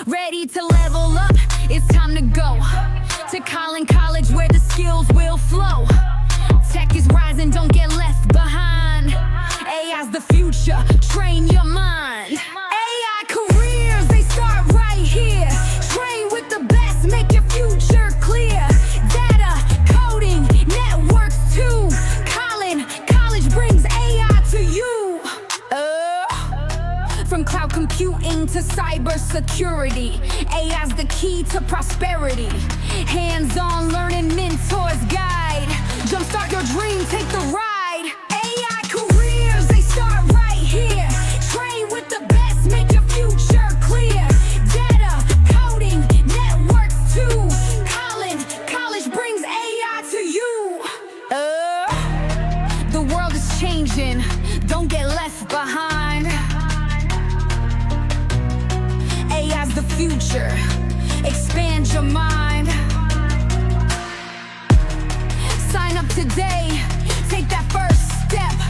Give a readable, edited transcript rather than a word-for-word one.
Ready to level up, it's time to go to College where the skills will flow. Tech is rising, don't get left behind. AI's the future, train your mind. AI careers, they start right here. Train with the best, make your future clear. Data, coding, networks too. College brings AI to you. From cloud computing to cyber security, AI's the key to prosperity. Hands-on learning, mentors guide. Jumpstart your dream, take the ride. AI careers, they start right here. Train with the best, make your future clear. Data, coding, networks too. College brings AI to you. The world is changing, don't get left behind. AI's the future, expand your mind. Sign up today, take that first step.